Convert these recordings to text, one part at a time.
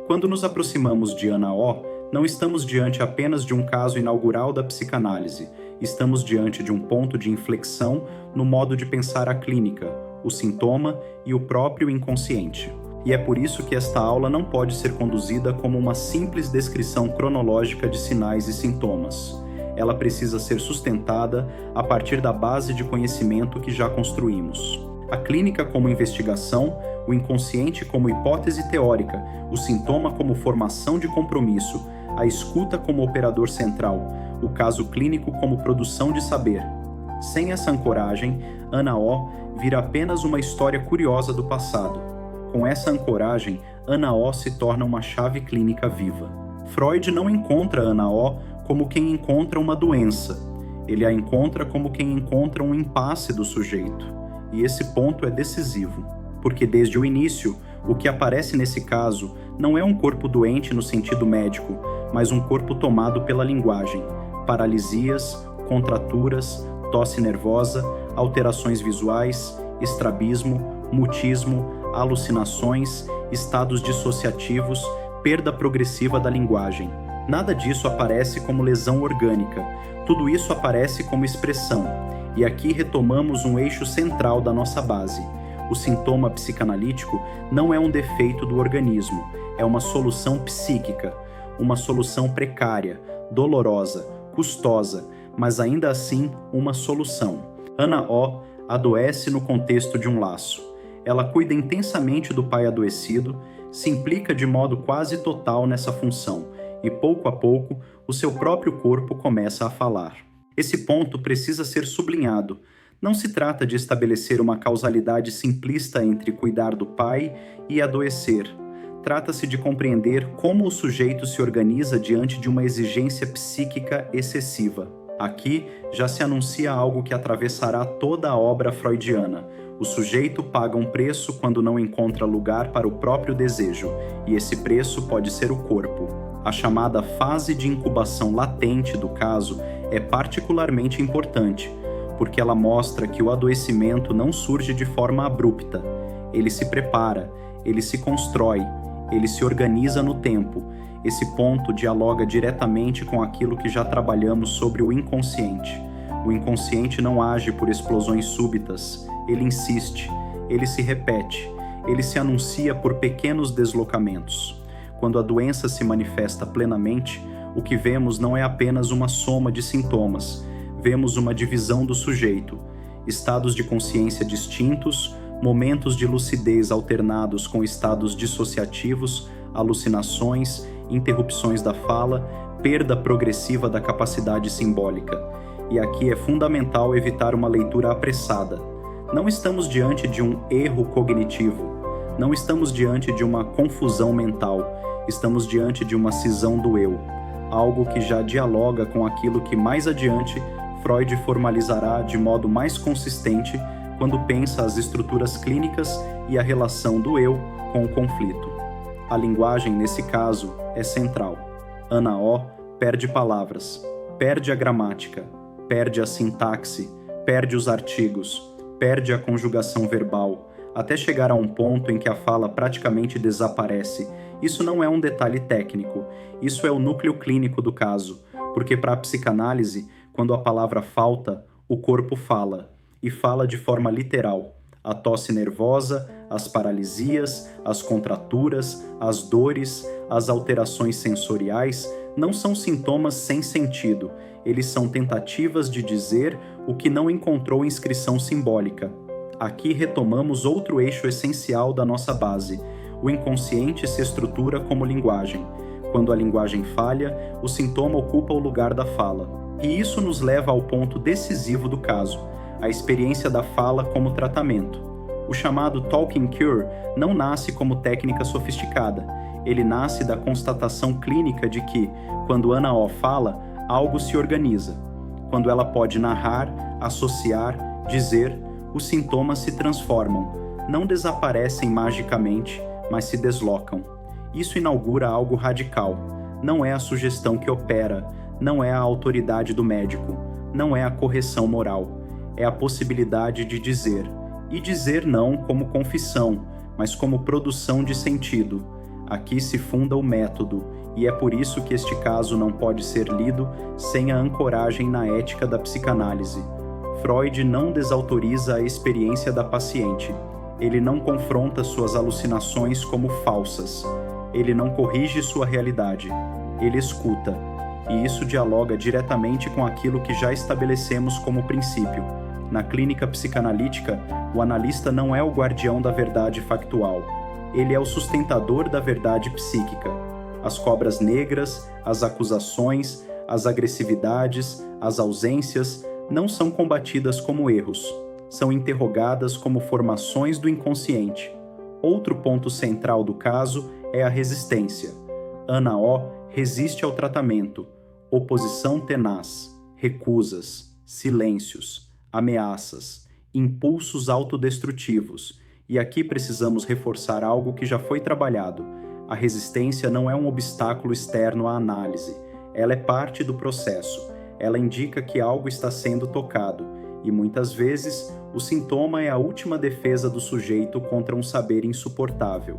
Quando nos aproximamos de Ana O, não estamos diante apenas de um caso inaugural da psicanálise, estamos diante de um ponto de inflexão no modo de pensar a clínica, o sintoma e o próprio inconsciente. E é por isso que esta aula não pode ser conduzida como uma simples descrição cronológica de sinais e sintomas. Ela precisa ser sustentada a partir da base de conhecimento que já construímos. A clínica como investigação, o inconsciente como hipótese teórica, o sintoma como formação de compromisso, a escuta como operador central, o caso clínico como produção de saber. Sem essa ancoragem, Ana O vira apenas uma história curiosa do passado. Com essa ancoragem, Ana O se torna uma chave clínica viva. Freud não encontra Ana O como quem encontra uma doença. Ele a encontra como quem encontra um impasse do sujeito. E esse ponto é decisivo, porque desde o início, o que aparece nesse caso não é um corpo doente no sentido médico, mas um corpo tomado pela linguagem. Paralisias, contraturas, tosse nervosa, alterações visuais, estrabismo, mutismo, alucinações, estados dissociativos, perda progressiva da linguagem. Nada disso aparece como lesão orgânica, tudo isso aparece como expressão. E aqui retomamos um eixo central da nossa base. O sintoma psicanalítico não é um defeito do organismo, é uma solução psíquica, uma solução precária, dolorosa, custosa, mas ainda assim uma solução. Ana O adoece no contexto de um laço. Ela cuida intensamente do pai adoecido, se implica de modo quase total nessa função, e pouco a pouco o seu próprio corpo começa a falar. Esse ponto precisa ser sublinhado. Não se trata de estabelecer uma causalidade simplista entre cuidar do pai e adoecer. Trata-se de compreender como o sujeito se organiza diante de uma exigência psíquica excessiva. Aqui já se anuncia algo que atravessará toda a obra freudiana. O sujeito paga um preço quando não encontra lugar para o próprio desejo, e esse preço pode ser o corpo. A chamada fase de incubação latente do caso é particularmente importante, porque ela mostra que o adoecimento não surge de forma abrupta. Ele se prepara, ele se constrói, ele se organiza no tempo. Esse ponto dialoga diretamente com aquilo que já trabalhamos sobre o inconsciente. O inconsciente não age por explosões súbitas, ele insiste, ele se repete, ele se anuncia por pequenos deslocamentos. Quando a doença se manifesta plenamente, o que vemos não é apenas uma soma de sintomas, vemos uma divisão do sujeito, estados de consciência distintos, momentos de lucidez alternados com estados dissociativos, alucinações, interrupções da fala, perda progressiva da capacidade simbólica. E aqui é fundamental evitar uma leitura apressada. Não estamos diante de um erro cognitivo, não estamos diante de uma confusão mental, estamos diante de uma cisão do eu, algo que já dialoga com aquilo que mais adiante Freud formalizará de modo mais consistente quando pensa as estruturas clínicas e a relação do eu com o conflito. A linguagem, nesse caso, é central. Ana O perde palavras, perde a gramática, perde a sintaxe, perde os artigos, perde a conjugação verbal, até chegar a um ponto em que a fala praticamente desaparece. Isso não é um detalhe técnico, isso é o núcleo clínico do caso, porque para a psicanálise, quando a palavra falta, o corpo fala, e fala de forma literal. A tosse nervosa, as paralisias, as contraturas, as dores, as alterações sensoriais não são sintomas sem sentido, eles são tentativas de dizer o que não encontrou inscrição simbólica. Aqui retomamos outro eixo essencial da nossa base. O inconsciente se estrutura como linguagem. Quando a linguagem falha, o sintoma ocupa o lugar da fala. E isso nos leva ao ponto decisivo do caso, a experiência da fala como tratamento. O chamado Talking Cure não nasce como técnica sofisticada. Ele nasce da constatação clínica de que, quando Ana O fala, algo se organiza. Quando ela pode narrar, associar, dizer, os sintomas se transformam, não desaparecem magicamente, mas se deslocam. Isso inaugura algo radical. Não é a sugestão que opera, não é a autoridade do médico, não é a correção moral. É a possibilidade de dizer, e dizer não como confissão, mas como produção de sentido. Aqui se funda o método, e é por isso que este caso não pode ser lido sem a ancoragem na ética da psicanálise. Freud não desautoriza a experiência da paciente. Ele não confronta suas alucinações como falsas. Ele não corrige sua realidade. Ele escuta. E isso dialoga diretamente com aquilo que já estabelecemos como princípio. Na clínica psicanalítica, o analista não é o guardião da verdade factual. Ele é o sustentador da verdade psíquica. As cobras negras, as acusações, as agressividades, as ausências não são combatidas como erros. São interrogadas como formações do inconsciente. Outro ponto central do caso é a resistência. Ana O resiste ao tratamento. Oposição tenaz, recusas, silêncios, ameaças, impulsos autodestrutivos. E aqui precisamos reforçar algo que já foi trabalhado. A resistência não é um obstáculo externo à análise. Ela é parte do processo. Ela indica que algo está sendo tocado. E muitas vezes, o sintoma é a última defesa do sujeito contra um saber insuportável.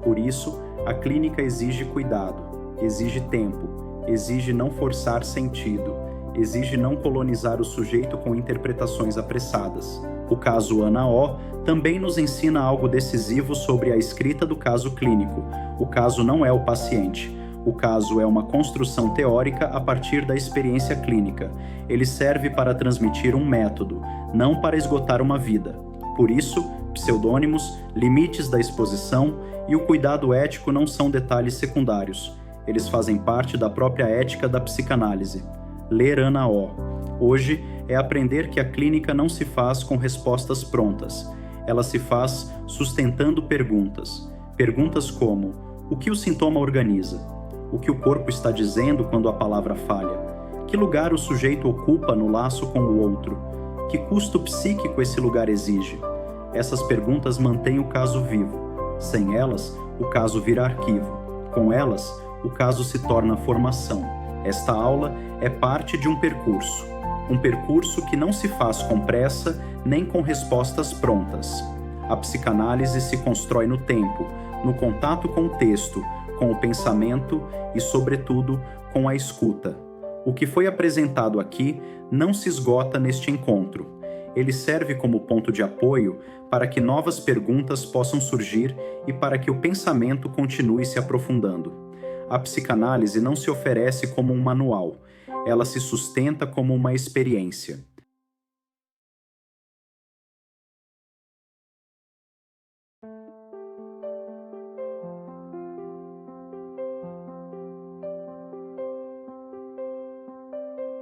Por isso, a clínica exige cuidado, exige tempo, exige não forçar sentido, exige não colonizar o sujeito com interpretações apressadas. O caso Ana O também nos ensina algo decisivo sobre a escrita do caso clínico. O caso não é o paciente. O caso é uma construção teórica a partir da experiência clínica. Ele serve para transmitir um método, não para esgotar uma vida. Por isso, pseudônimos, limites da exposição e o cuidado ético não são detalhes secundários. Eles fazem parte da própria ética da psicanálise. Ler Ana O hoje é aprender que a clínica não se faz com respostas prontas. Ela se faz sustentando perguntas. Perguntas como: o que o sintoma organiza? O que o corpo está dizendo quando a palavra falha? Que lugar o sujeito ocupa no laço com o outro? Que custo psíquico esse lugar exige? Essas perguntas mantêm o caso vivo. Sem elas, o caso vira arquivo. Com elas, o caso se torna formação. Esta aula é parte de um percurso que não se faz com pressa nem com respostas prontas. A psicanálise se constrói no tempo, no contato com o texto, com o pensamento e, sobretudo, com a escuta. O que foi apresentado aqui não se esgota neste encontro. Ele serve como ponto de apoio para que novas perguntas possam surgir e para que o pensamento continue se aprofundando. A psicanálise não se oferece como um manual, ela se sustenta como uma experiência.